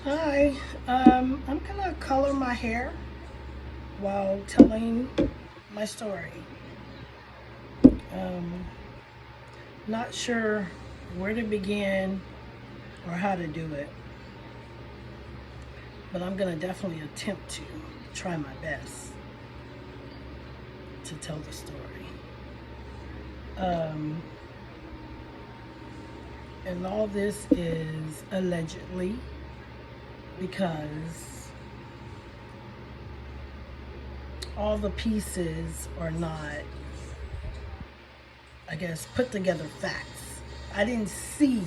Hi, I'm gonna color my hair while telling my story. Um, Not sure where to begin or how to do it, but I'm gonna definitely attempt to try my best to tell the story. Um, and all this is allegedly because all the pieces are not, I guess, put together facts. I didn't see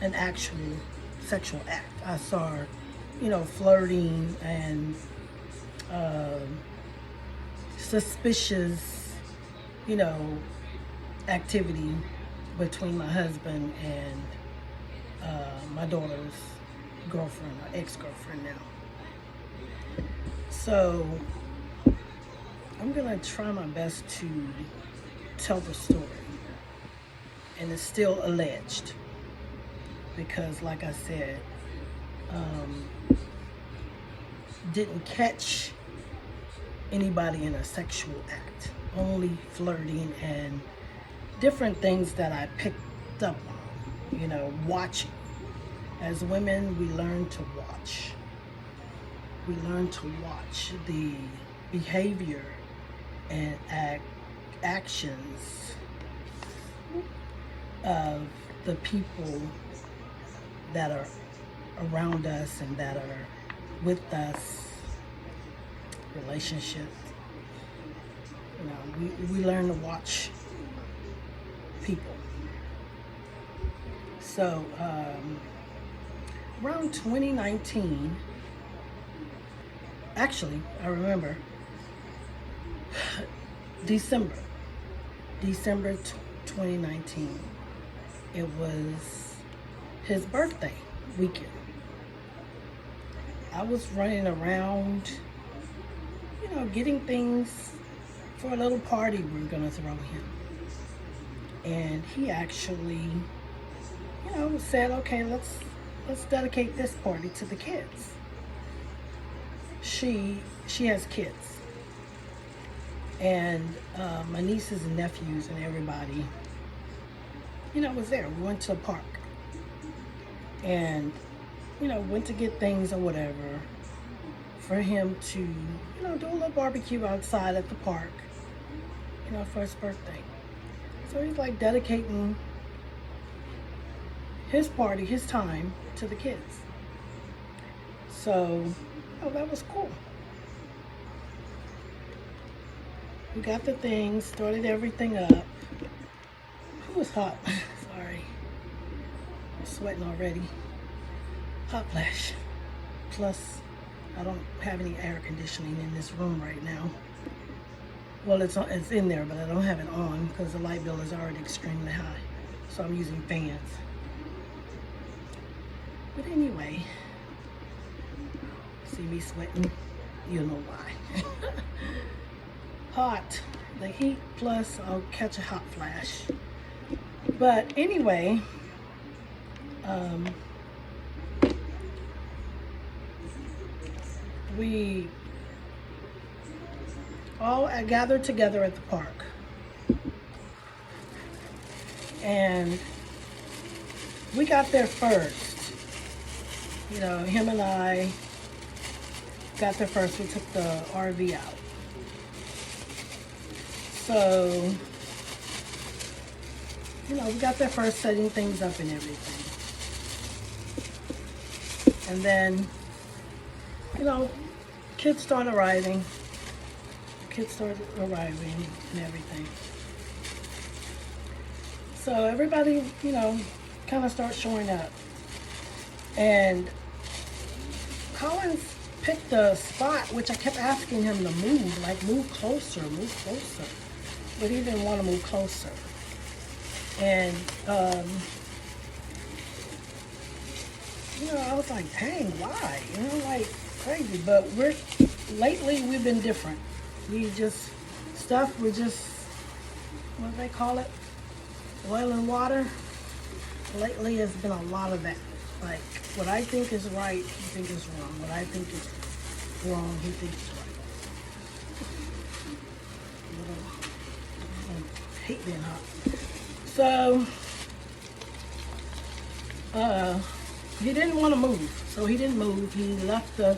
an actual sexual act. I saw, flirting and um suspicious, you know, activity between my husband and my daughter's girlfriend or ex-girlfriend now. So I'm gonna try my best to tell the story, and it's still alleged because, like I said, um, didn't catch anybody in a sexual act, only flirting and different things that I picked up on, watching. As women, we learn to watch. We learn to watch the behavior and actions of the people that are around us and that are with us, relationships. We learn to watch people. So around 2019, actually, I remember December 2019. It was his birthday weekend. I was running around, getting things for a little party we were gonna throw him. And he actually, said, okay, let's dedicate this party to the kids. She has kids. And my nieces and nephews and everybody, was there. We went to a park and, went to get things or whatever for him to, do a little barbecue outside at the park, for his birthday. So he's like dedicating his party, his time to the kids. So, that was cool. We got the things, started everything up. It was hot. Sorry. I'm sweating already. Hot flash. Plus, I don't have any air conditioning in this room right now. Well, it's in there, but I don't have it on because the light bill is already extremely high. So I'm using fans. But anyway, see me sweating? You'll know why. Hot. The heat plus I'll catch a hot flash. But anyway, we all gathered together at the park. And we got there first. Him and I got there first. We took the RV out. So, we got there first, setting things up and everything. And then, kids started arriving. Kids started arriving and everything. So everybody, kind of starts showing up. And Collins picked a spot, which I kept asking him to move, like move closer. But he didn't want to move closer. And, I was like, dang, why? Like crazy. But lately we've been different. We just, what do they call it? Oil and water. Lately, it's been a lot of that. Like, what I think is right, he thinks is wrong. What I think is wrong, he thinks is right. I hate being hot. So, he didn't want to move. So he didn't move. He left the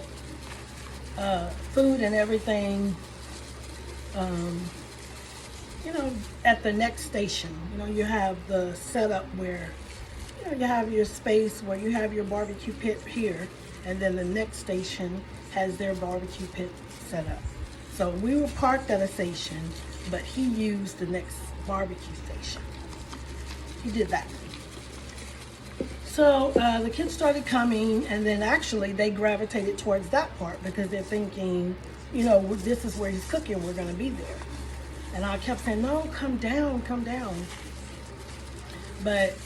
food and everything, you know, at the next station. You know, you have the setup where, you know, you have your space where you have your barbecue pit here, and then the next station has their barbecue pit set up. So we were parked at a station, but he used the next barbecue station. He did that. So the kids started coming, and then actually they gravitated towards that part because they're thinking, you know, this is where he's cooking, we're going to be there. And I kept saying, no, come down, come down. But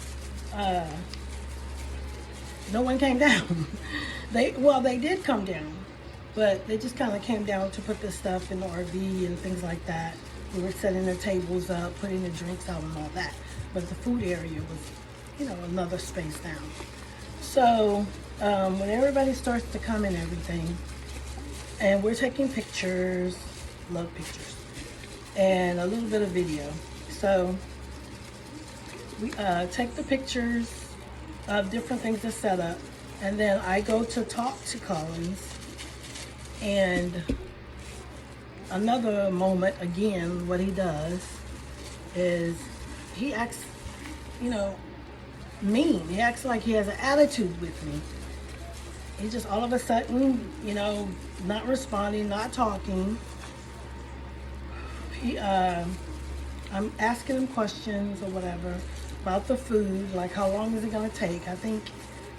no one came down. They did come down, but they just kind of came down to put the stuff in the RV and things like that. We were setting the tables up, putting the drinks out and all that. But the food area was, you know, another space down. So when everybody starts to come and everything, and we're taking pictures, love pictures, and a little bit of video. So we take the pictures of different things to set up, and then I go to talk to Collins. And another moment, again, what he does is he acts, you know, mean. He acts like he has an attitude with me. He just all of a sudden, you know, not responding, not talking. I'm asking him questions or whatever about the food, like how long is it going to take. I think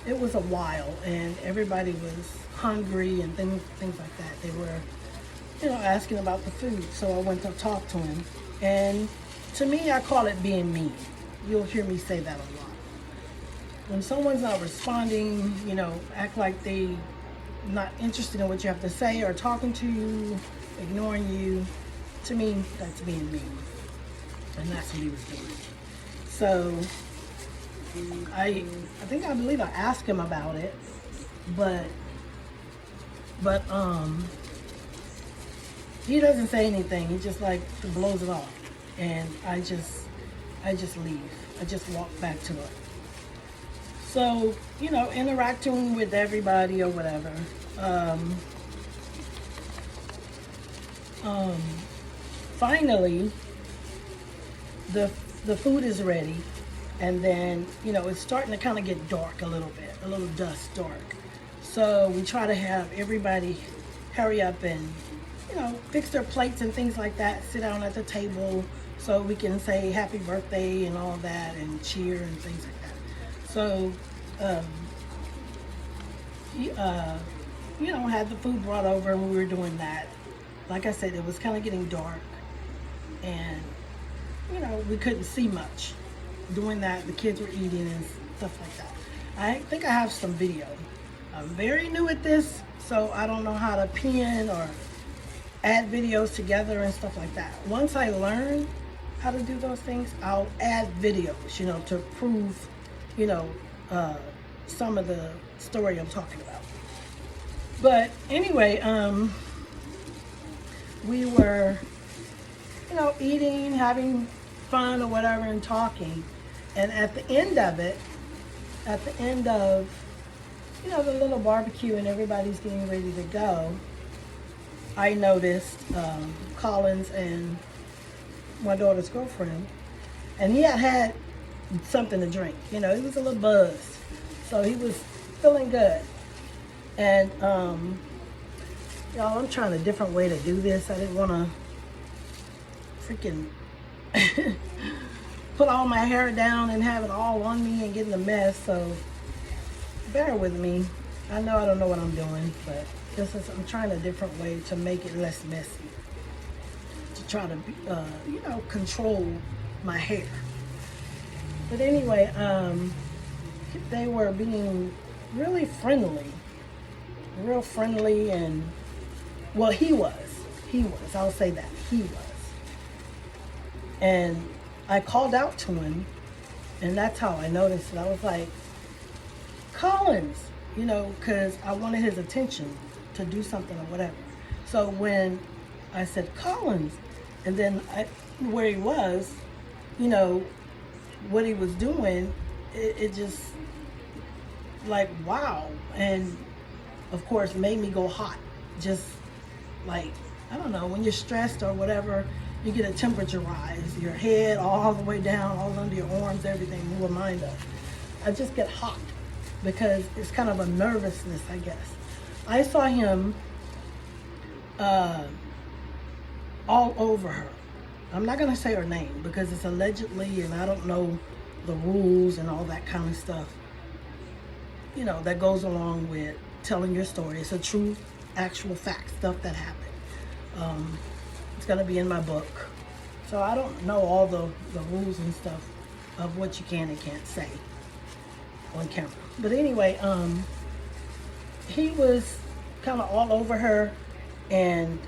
it was a while, and everybody was hungry and things like that. They were, you know, asking about the food. So I went to talk to him, and to me, I call it being mean. You'll hear me say that a lot. When someone's not responding, you know, act like they not interested in what you have to say or talking to you, ignoring you, to me, that's being mean. And that's what he was doing. So I believe I asked him about it, but he doesn't say anything. He just like blows it off, and I just leave. I just walk back to it. So, you know, interacting with everybody or whatever. Finally, the food is ready, and then, you know, it's starting to kind of get dark a little bit, a little dusk dark. So we try to have everybody hurry up and, you know, fix their plates and things like that, sit down at the table so we can say happy birthday and all that and cheer and things like that. So, he, you know, had the food brought over and we were doing that. Like I said, it was kind of getting dark, and, you know, we couldn't see much. Doing that, the kids were eating and stuff like that. I think I have some video. I'm very new at this, so I don't know how to pin or add videos together and stuff like that. Once I learn how to do those things, I'll add videos, you know, to prove, you know, some of the story I'm talking about. But anyway, we were, you know, eating, having fun or whatever, and talking. And at the end of, you know, the little barbecue and everybody's getting ready to go, I noticed Collins and my daughter's girlfriend, and he had something to drink. You know, he was a little buzzed, so he was feeling good. And y'all, I'm trying a different way to do this. I didn't want to freaking put all my hair down and have it all on me and get in a mess, so bear with me. I know I don't know what I'm doing, but I'm trying a different way to make it less messy, to try to you know, control my hair. But anyway, they were being really friendly, real friendly, and well, he was, I'll say that, he was. And I called out to him, and that's how I noticed it. I was like, Collins, you know, because I wanted his attention to do something or whatever. So when I said Collins, and then where he was, you know, what he was doing, it just like, wow. And of course made me go hot. Just like, I don't know, when you're stressed or whatever, you get a temperature rise, your head all the way down, all under your arms, everything. Well, mine does. I just get hot because it's kind of a nervousness, I guess. I saw him all over her. I'm not gonna say her name because it's allegedly, and I don't know the rules and all that kind of stuff, you know, that goes along with telling your story. It's a true, actual fact, stuff that happened. It's gonna be in my book. So I don't know all the rules and stuff of what you can and can't say on camera. But anyway, he was kind of all over her, and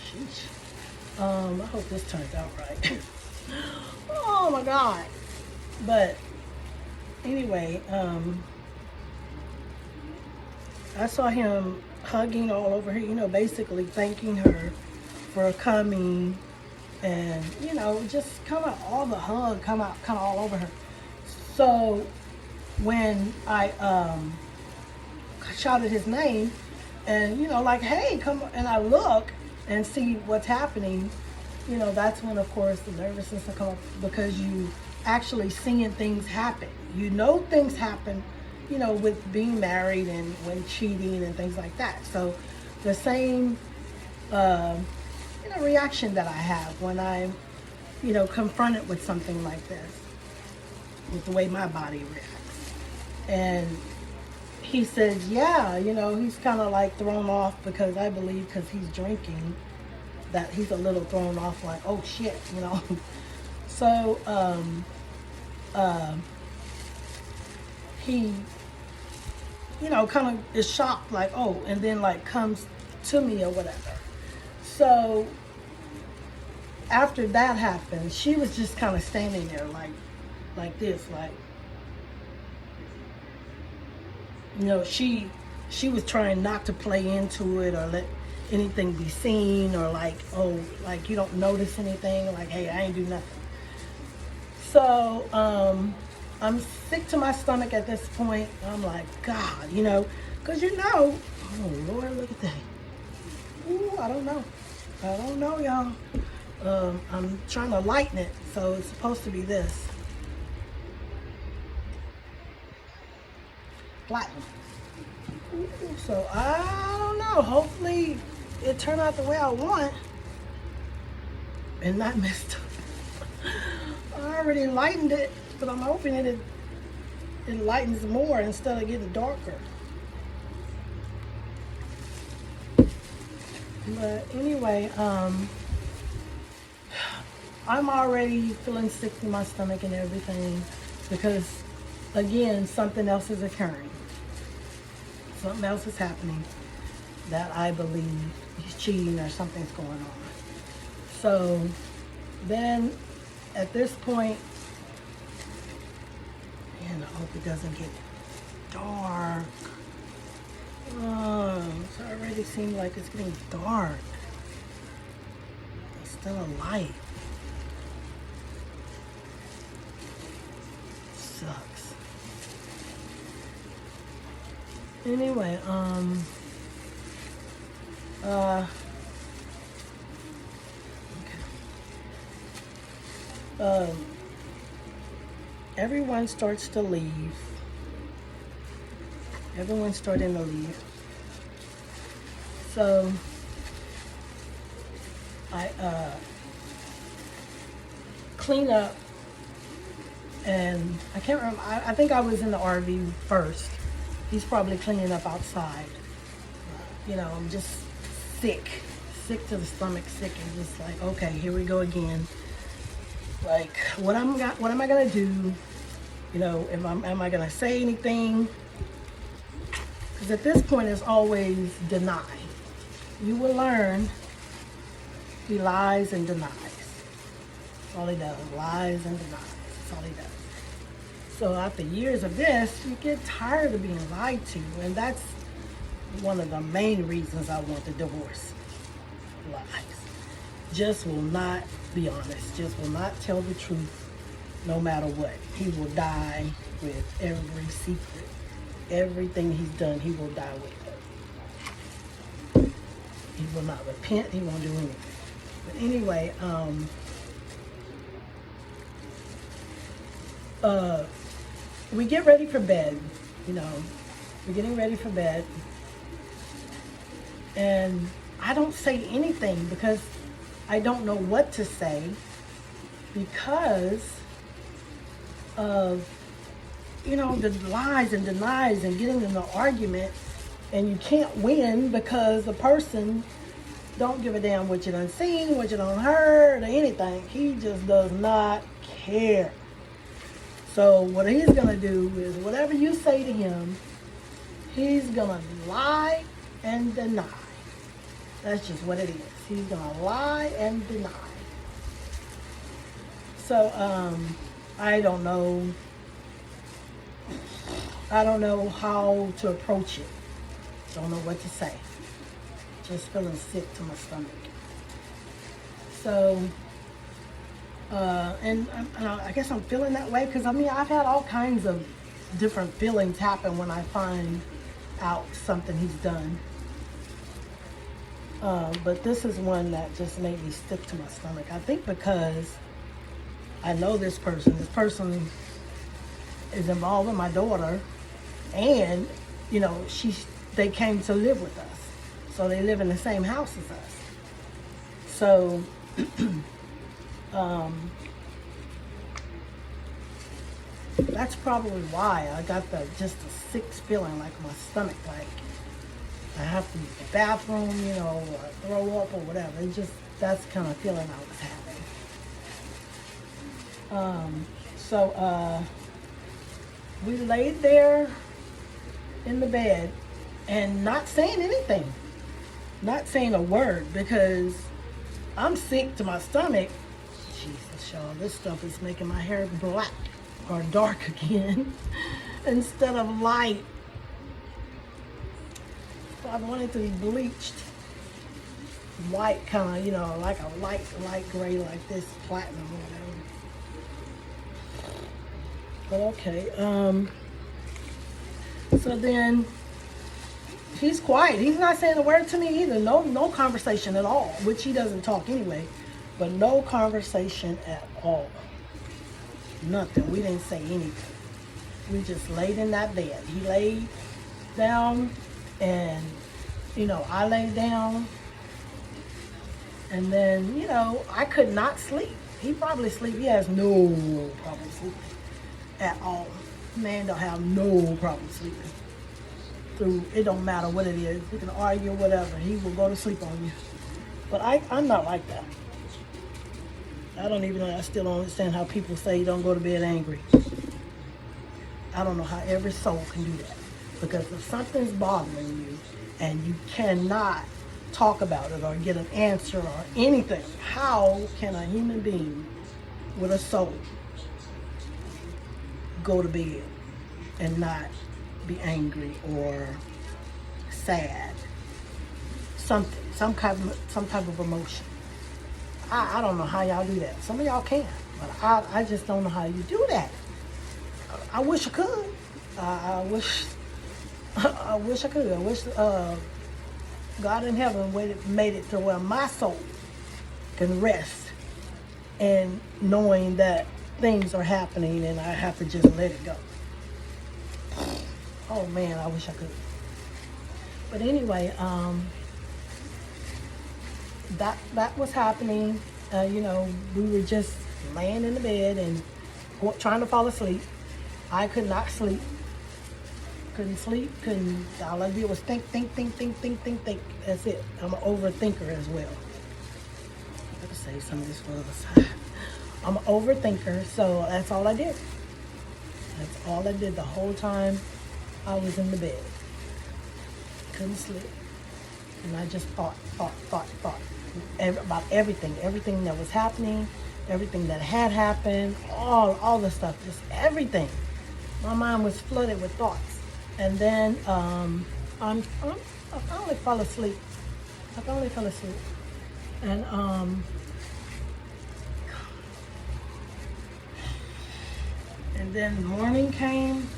sheesh. I hope this turns out right. Oh my God. But anyway, I saw him hugging all over her, you know, basically thanking her for coming, and, you know, just kind of all the hug come out kind of all over her. So when I shouted his name, and, you know, like, hey, come on, and I look and see what's happening, you know, that's when, of course, the nervousness will come up, because you actually seeing things happen. You know, things happen, you know, with being married and when cheating and things like that. So the same, you know, reaction that I have when I'm, you know, confronted with something like this, with the way my body reacts. And he says, yeah, you know, he's kind of like thrown off, because I believe because he's drinking, that he's a little thrown off, like, oh shit, you know. So he, you know, kind of is shocked, like, oh, and then like comes to me or whatever. So after that happened, she was just kind of standing there like this, like, you know, she was trying not to play into it or let anything be seen, or like, oh, like you don't notice anything, like, hey, I ain't do nothing. So I'm sick to my stomach at this point. I'm like, God, you know, because, you know, oh Lord, look at that. Ooh, I don't know, y'all. I'm trying to lighten it, so it's supposed to be this. Platinum. Ooh, so I don't know. Hopefully it turned out the way I want and not messed up. I already lightened it, but I'm hoping it lightens more instead of getting darker. But anyway, I'm already feeling sick to my stomach and everything, because, again, something else is occurring. Something else is happening that I believe he's cheating or something's going on. So then at this point, and I hope it doesn't get dark. It's already seems like it's getting dark. It's still a light. Sucks. Anyway, everyone starts to leave. Everyone's starting to leave. So I clean up, and I can't remember. I think I was in the RV first. He's probably cleaning up outside. You know, I'm just sick to the stomach, sick, and just like, okay, here we go again. Like, what am I gonna do? You know, am I gonna say anything? Because at this point, it's always deny. You will learn. He lies and denies. That's all he does. Lies and denies. That's all he does. So after years of this, you get tired of being lied to. And that's one of the main reasons I want the divorce. Lies. Just will not be honest. Just will not tell the truth no matter what. He will die with every secret. Everything he's done, he will die with it. He will not repent. He won't do anything. But anyway, we get ready for bed. You know, we're getting ready for bed. And I don't say anything because I don't know what to say because of, you know, the lies and denies and getting in an argument, and you can't win because the person don't give a damn what you done seen, what you done heard, or anything. He just does not care. So what he's gonna do is whatever you say to him, he's gonna lie and deny. That's just what it is. He's gonna lie and deny. So I don't know how to approach it. Don't know what to say. Just feeling sick to my stomach. So, and I guess I'm feeling that way because I mean I've had all kinds of different feelings happen when I find out something he's done. But this is one that just made me stick to my stomach. I think because I know this person. This person is involved with my daughter, and you know they came to live with us, so they live in the same house as us. So that's probably why I got just a sick feeling, like my stomach, like I have to use the bathroom, you know, or throw up or whatever. That's the kind of feeling I was having. So we laid there in the bed and not saying anything, not saying a word, because I'm sick to my stomach. Jesus, y'all, this stuff is making my hair black or dark again instead of light. I want it to be bleached white, kind of, you know, like a light gray, like this, platinum or whatever. But okay, so then he's quiet. He's not saying a word to me either. No conversation at all, which he doesn't talk anyway, but no conversation at all. Nothing. We didn't say anything. We just laid in that bed. He laid down, and you know, I laid down, and then, you know, I could not sleep. He probably sleep. He has no problem sleeping at all. Man don't have no problem sleeping. It don't matter what it is. We can argue or whatever. He will go to sleep on you. But I'm not like that. I still don't understand how people say you don't go to bed angry. I don't know how every soul can do that. Because if something's bothering you and you cannot talk about it or get an answer or anything, how can a human being with a soul go to bed and not be angry or sad? Some type of emotion. I don't know how y'all do that. Some of y'all can, but I just don't know how you do that. I wish I could. I wish I could. I wish God in heaven made it to where my soul can rest and knowing that things are happening and I have to just let it go. Oh man, I wish I could. But anyway, that was happening. You know, we were just laying in the bed and trying to fall asleep. I could not sleep. Couldn't sleep. All I did was think. That's it. I'm an overthinker as well. I gotta save some of this for the other side. I'm an overthinker, so that's all I did. That's all I did the whole time I was in the bed. Couldn't sleep. And I just thought about everything that was happening, everything that had happened, all the stuff, just everything. my mind was flooded with thoughts. And then I finally fell asleep. And then morning came.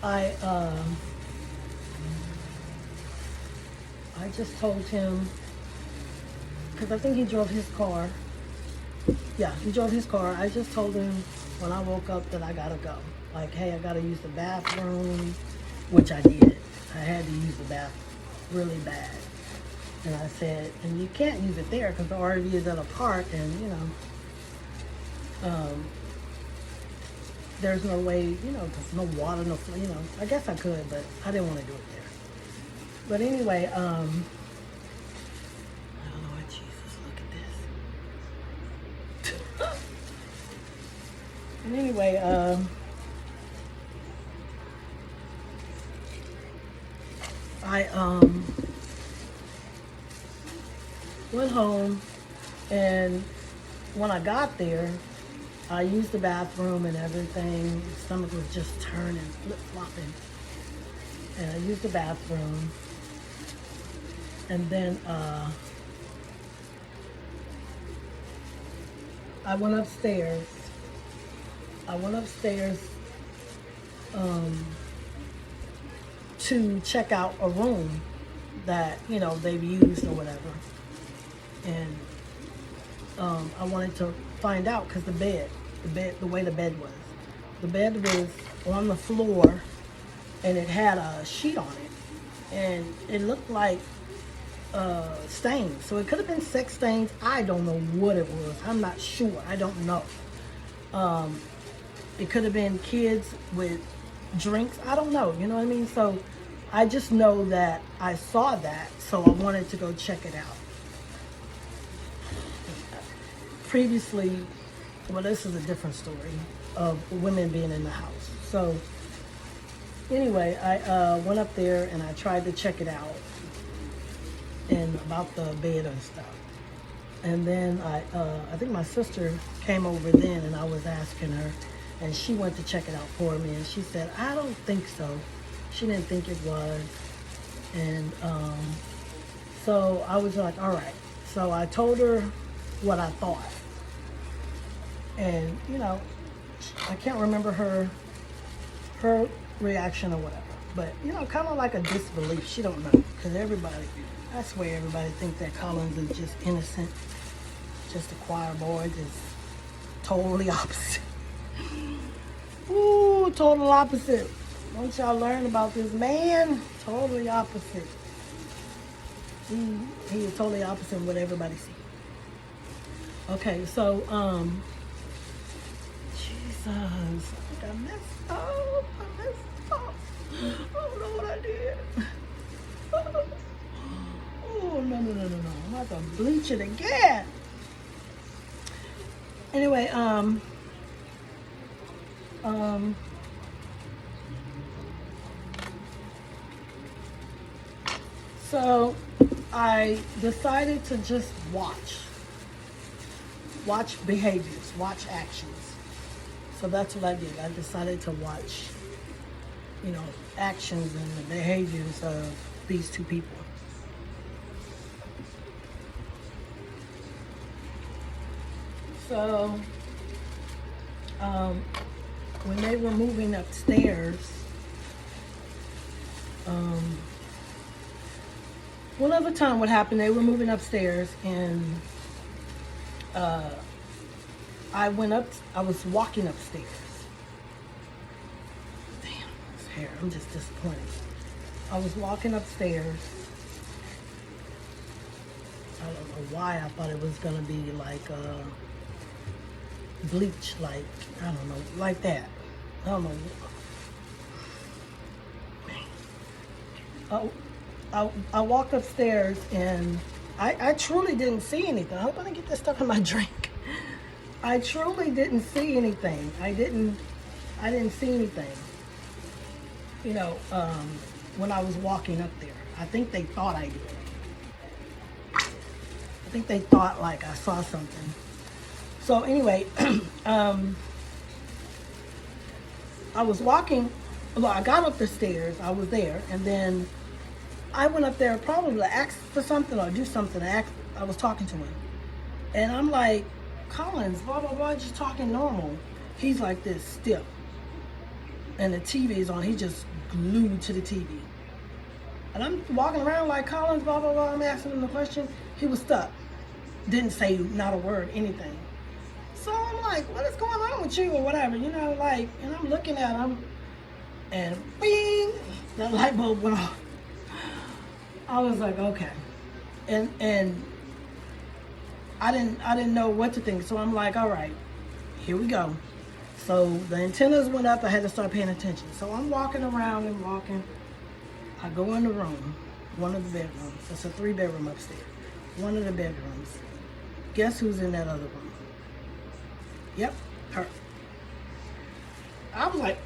I just told him, because I think he drove his car. Yeah, he drove his car. I just told him when I woke up that I gotta go. Like, hey, I gotta use the bathroom, which I did. I had to use the bathroom really bad. And I said, and you can't use it there because the RV is at a park, and there's no way, there's no water, I guess I could, but I didn't want to do it there. But anyway, I don't know what, Jesus, look at this. And anyway, I went home, and when I got there, I used the bathroom and everything. My stomach was just turning, flip-flopping. And I used the bathroom. And then I went upstairs. To check out a room that, they've used or whatever. And I wanted to find out because the way the bed was. The bed was on the floor and it had a sheet on it. And it looked like stains. So it could have been sex stains. I don't know what it was. I'm not sure. I don't know. It could have been kids with drinks. I don't know. You know what I mean? So I just know that I saw that. So I wanted to go check it out. Previously, well, this is a different story of women being in the house. So anyway, I went up there and I tried to check it out and about the bed and stuff. And then I think my sister came over then, and I was asking her, and she went to check it out for me, and she said, I don't think so. She didn't think it was. And so I was like, all right. So I told her what I thought. And, I can't remember her reaction or whatever. But, kind of like a disbelief. She don't know. Because I swear everybody thinks that Collins is just innocent. Just a choir boy. Just totally opposite. Ooh, total opposite. Once y'all learn about this man, totally opposite. He is totally opposite of what everybody sees. Okay, so, Jesus, I think I messed up. I don't know what I did. Oh, no. I'm about to bleach it again. Anyway, so I decided to just watch behaviors, watch actions. So that's what I did. I decided to watch, actions and the behaviors of these two people. So, when they were moving upstairs, one other time what happened, they were moving upstairs, and I was walking upstairs. Damn, this hair, I'm just disappointed. I was walking upstairs. I don't know why I thought it was gonna be like bleach, like, I don't know, like that. I don't know. I walked upstairs, and I truly didn't see anything. I hope I didn't get this stuff in my drink. I truly didn't see anything. I didn't see anything. When I was walking up there. I think they thought I did. I think they thought like I saw something. So anyway, I was walking, well, I got up the stairs, I was there, and then I went up there probably to ask for something or do something. I was talking to him. And I'm like, Collins, blah, blah, blah, just talking normal. He's like this still. And the TV is on. He's just glued to the TV. And I'm walking around like, Collins, blah, blah, blah. I'm asking him the question. He was stuck. Didn't say not a word, anything. So I'm like, what is going on with you or whatever, you know, like, and I'm looking at him and bing, that light bulb went off. I was like, okay. And I didn't know what to think. So I'm like, all right, here we go. So the antennas went up. I had to start paying attention. So I'm walking around and walking. I go in the room, one of the bedrooms. It's a 3-bedroom upstairs. One of the bedrooms. Guess who's in that other room? Yep, her. I was like,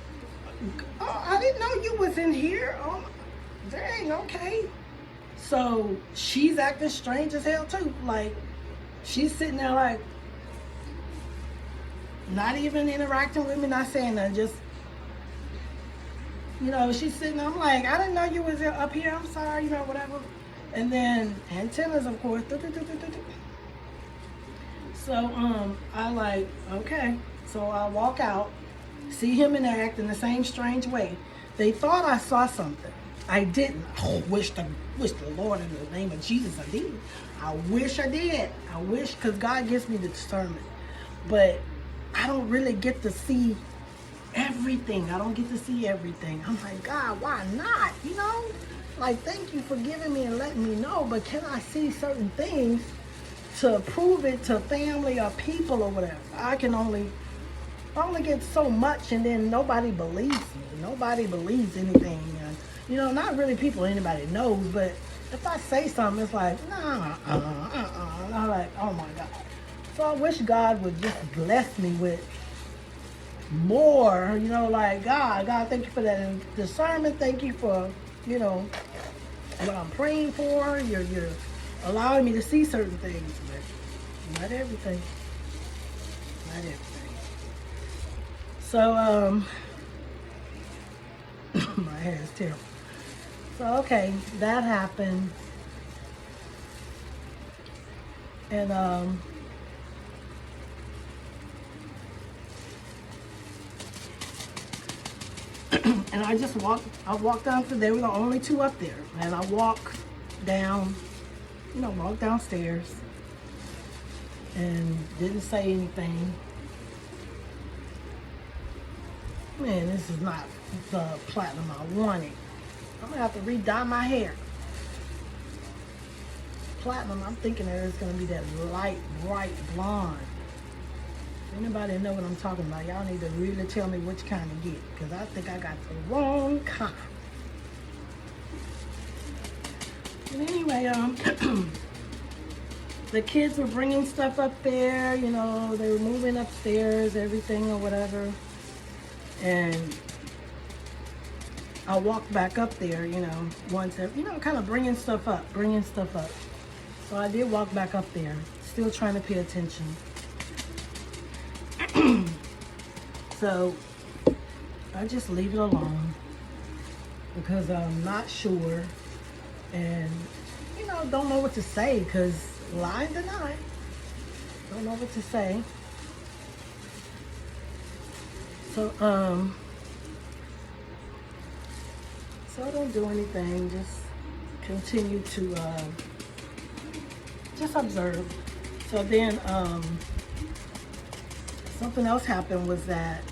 oh, I didn't know you was in here. Oh, dang, okay. So she's acting strange as hell too. Like, she's sitting there like, not even interacting with me, not saying nothing, just, you know, she's sitting there. I'm like, I didn't know you was up here. I'm sorry, you know, whatever. And then antennas, of course. So I like, okay. So I walk out, see him interact in the same strange way. They thought I saw something. I didn't. Oh, wish the Lord in the name of Jesus I did. I wish I did. I wish, because God gives me the discernment. But I don't really get to see everything. I don't get to see everything. I'm like, God, why not? You know? Like, thank you for giving me and letting me know, but can I see certain things to prove it to family or people or whatever? I only get so much, and then nobody believes me. Nobody believes anything. And, you know, not really people anybody knows, but if I say something, it's like, nah, And I'm like, oh my God. So I wish God would just bless me with more, you know, like, God, thank you for that discernment. Thank you for, you know, what I'm praying for. You're allowing me to see certain things, but not everything. Not everything. So, my hair is terrible. So, okay, that happened. And, and I walked down, they were the only two up there. And I walk down, you know, walk downstairs and didn't say anything. Man, this is not the platinum I wanted. I'm gonna have to re-dye my hair. Platinum, I'm thinking that it's gonna be that light, bright blonde. Anybody know what I'm talking about? Y'all need to really tell me which kind to get, because I think I got the wrong kind. But anyway, the kids were bringing stuff up there, you know, they were moving upstairs, everything or whatever. And I walked back up there, you know, once, you know, kind of bringing stuff up. So I did walk back up there, still trying to pay attention. So I just leave it alone because I'm not sure, and, you know, don't know what to say, because lie deny. Don't know what to say. So I don't do anything, just continue to just observe. So then something else happened was that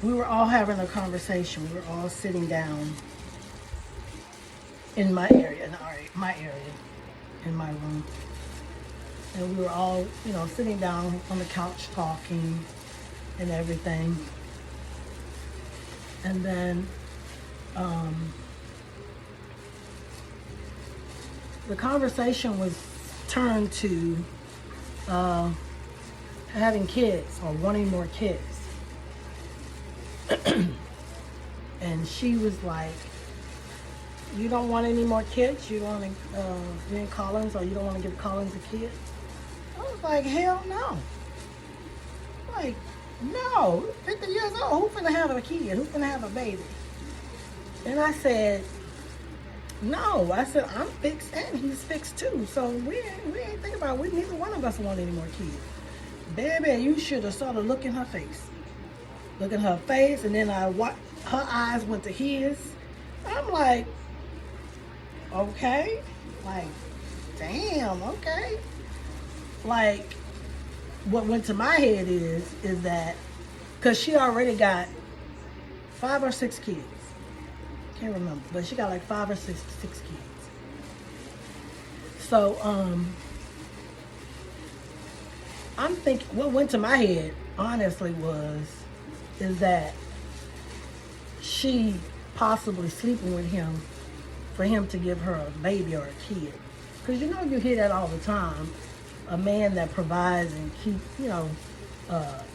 we were all having a conversation. We were all sitting down in my area, in my room. And we were all, you know, sitting down on the couch talking and everything. And then the conversation was turned to having kids or wanting more kids. And she was like, you don't want any more kids? You don't want to, me and Collins, or you don't want to give Collins a kid? I was like, hell no. like, no, 50 years old, who finna have a kid? Who finna have a baby? And I said, no. I said, I'm fixed and he's fixed too. So we ain't thinking about it. Neither one of us want any more kids. Baby, you should have saw the look in her face. Look at her face, and then her eyes went to his. I'm like, okay. Like, damn, okay. Like, what went to my head is that, because she already got 5 or 6 kids. Can't remember, but she got like 5 or 6 kids. So, I'm thinking, what went to my head, honestly, is that she possibly sleeping with him for him to give her a baby or a kid. Because you know, you hear that all the time. A man that provides and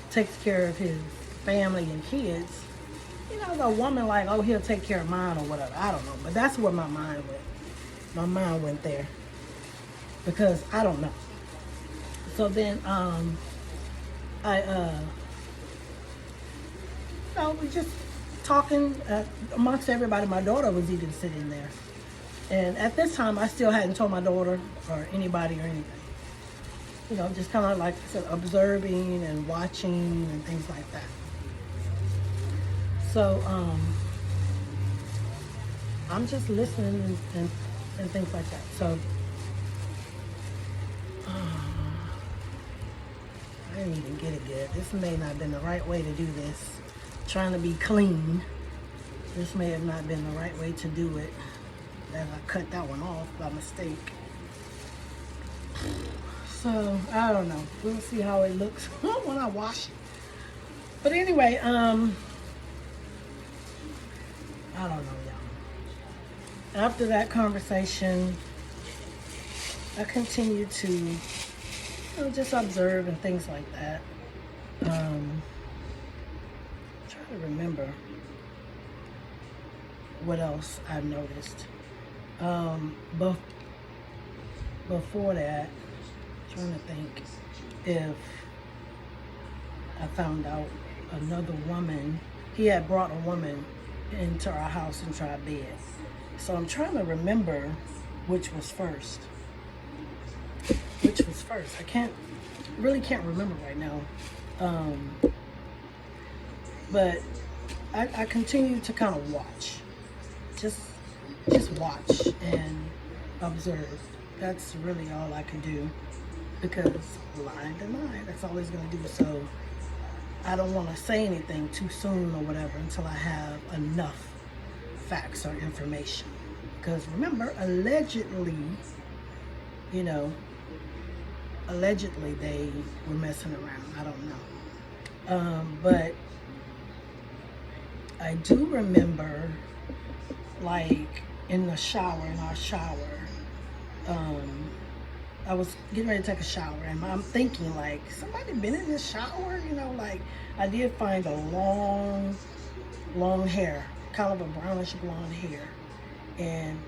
takes care of his family and kids. You know, the woman like, oh, he'll take care of mine or whatever. I don't know. But that's where my mind went. My mind went there. Because I don't know. So then, we just talking amongst everybody. My daughter was even sitting there. And at this time, I still hadn't told my daughter or anybody or anything. You know, just kind of like I said, observing and watching and things like that. So, I'm just listening and things like that. So, I didn't even get it good. This may not have been the right way to do this. Trying to be clean. This may have not been the right way to do it. That I cut that one off by mistake. So, I don't know. We'll see how it looks when I wash it. But anyway, I don't know, y'all. After that conversation, I continued to just observe and things like that. Trying to remember what else I've noticed. Before that, trying to think if I found out another woman. He had brought a woman into our house into our bed. So I'm trying to remember which was first. I really can't remember right now. But I continue to kind of watch. Just watch and observe. That's really all I can do, because lying to lie, that's all he's going to do. So I don't want to say anything too soon or whatever until I have enough facts or information. Because remember, allegedly they were messing around. I don't know. But I do remember, like, in our shower, I was getting ready to take a shower, and I'm thinking, like, somebody been in this shower? Like, I did find a long hair, kind of a brownish blonde hair. And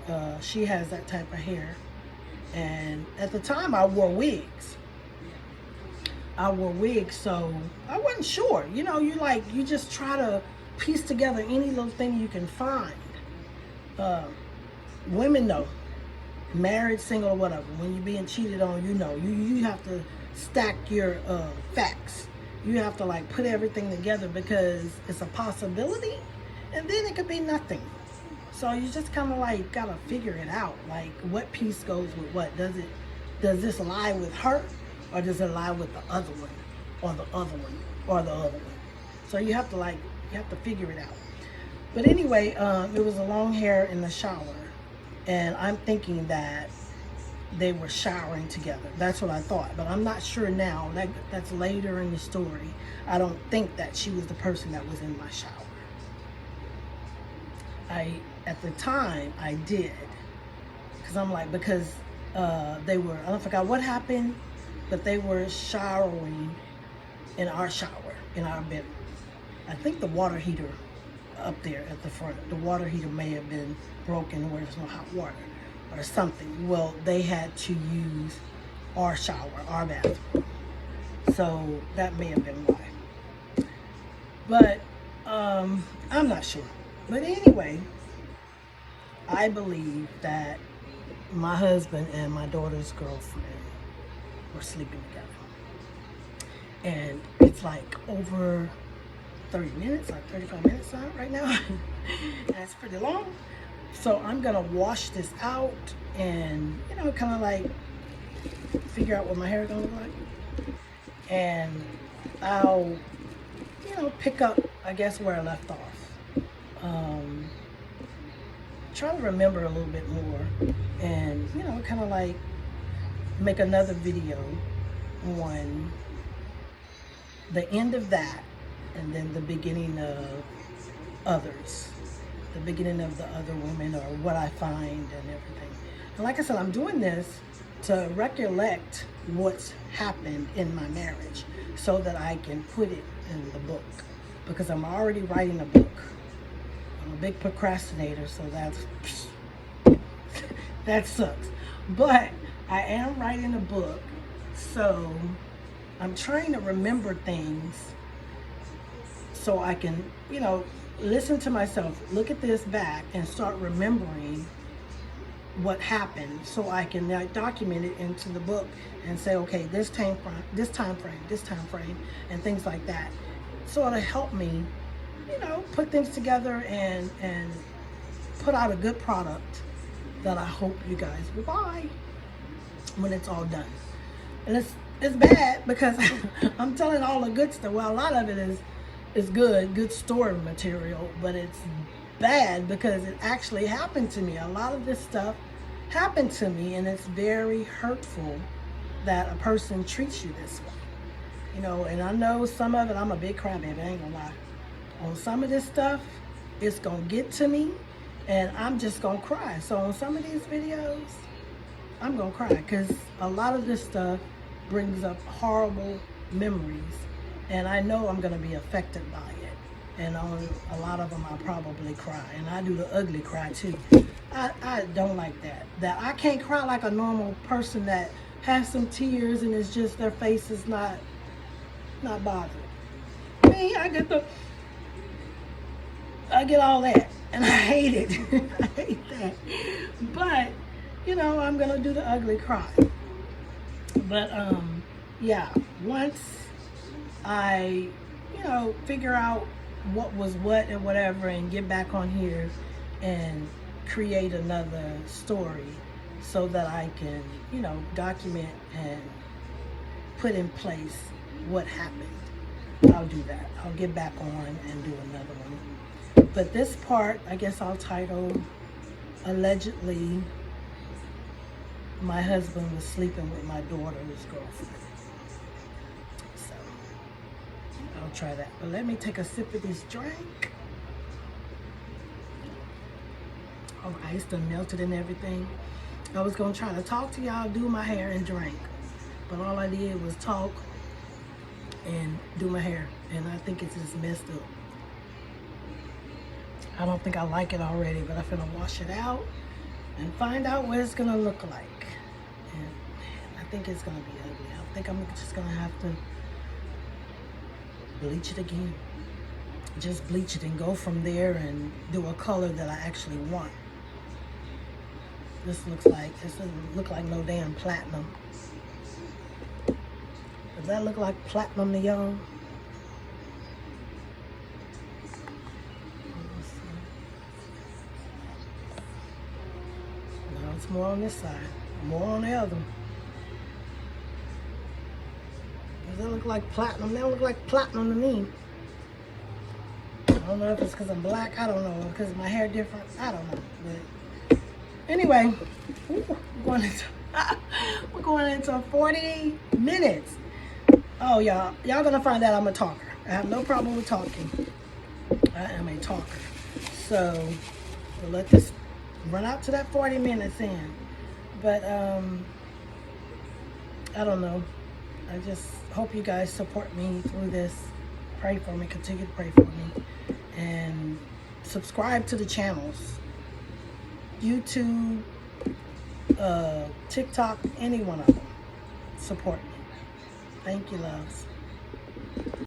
she has that type of hair. And at the time, I wore wigs. So I wasn't sure. You just try to piece together any little thing you can find. Women know. Married, single, or whatever. When you're being cheated on, you have to stack your facts. You have to, like, put everything together, because it's a possibility, and then it could be nothing. So you just kind of like gotta figure it out. Like, what piece goes with what? Does this lie with her, or does it lie with the other one, or the other one, or the other one? So you have to figure it out. But anyway, it was a long hair in the shower, and I'm thinking that they were showering together. That's what I thought, but I'm not sure now. That's later in the story. I don't think that she was the person that was in my shower. At the time, I did, because they were, I forgot what happened, but they were showering in our shower, in our bedroom. I think the water heater up there at the front, the water heater may have been broken where there's no hot water or something. Well, they had to use our shower, our bathroom. So that may have been why. But I'm not sure. But anyway, I believe that my husband and my daughter's girlfriend were sleeping together. And it's like over 30 minutes, like 35 minutes out right now. And it's pretty long. So I'm gonna wash this out and, you know, kind of like figure out what my hair is gonna look like. And I'll, you know, pick up, I guess, where I left off. Try to remember a little bit more and, you know, kind of like make another video on the end of that and then the beginning of others, the beginning of the other women, or what I find and everything. And like I said, I'm doing this to recollect what's happened in my marriage so that I can put it in the book, because I'm already writing a book. I'm a big procrastinator, so that sucks. But I am writing a book, so I'm trying to remember things so I can, you know, listen to myself, look at this back, and start remembering what happened, so I can document it into the book and say, okay, this time frame, and things like that. So it'll help me, you know, put things together and put out a good product that I hope you guys will buy when it's all done. And it's bad because I'm telling all the good stuff. Well, a lot of it is good story material, but it's bad because it actually happened to me. A lot of this stuff happened to me, and it's very hurtful that a person treats you this way. You know, and I know some of it, I'm a big crybaby, I ain't gonna lie. On some of this stuff, it's gonna get to me, and I'm just gonna cry. So on some of these videos, I'm gonna cry because a lot of this stuff brings up horrible memories, and I know I'm gonna be affected by it. And on a lot of them, I'll probably cry, and I do the ugly cry too. I don't like that. That I can't cry like a normal person that has some tears and it's just their face is not bothered. Me, I get all that, and I hate it. I hate that. But you know, I'm gonna do the ugly cry. But yeah, once I, you know, figure out what was what and whatever, and get back on here and create another story so that I can, you know, document and put in place what happened, I'll do that. I'll get back on and do another one. But this part, I guess I'll title, allegedly, my husband was sleeping with my daughter's girlfriend. So, I'll try that. But let me take a sip of this drink. Oh, ice done melted and everything. I was gonna try to talk to y'all, do my hair, and drink. But all I did was talk and do my hair. And I think it's just messed up. I don't think I like it already, but I'm gonna wash it out and find out what it's gonna look like. And I think it's gonna be ugly. I think I'm just gonna have to bleach it again. Just bleach it and go from there and do a color that I actually want. This doesn't look like no damn platinum. Does that look like platinum to y'all? No, it's more on this side, more on the other. Does that look like platinum? That look like platinum to me. I don't know if it's because I'm black. I don't know. Because my hair different. I don't know. But anyway, we're going into 40 minutes. Oh, y'all gonna find out I'm a talker. I have no problem with talking. I am a talker. So we'll let this run out to that 40 minutes in. But I don't know. I just hope you guys support me through this. Pray for me. Continue to pray for me. And subscribe to the channels. YouTube, TikTok, any one of them. Support me. Thank you, loves.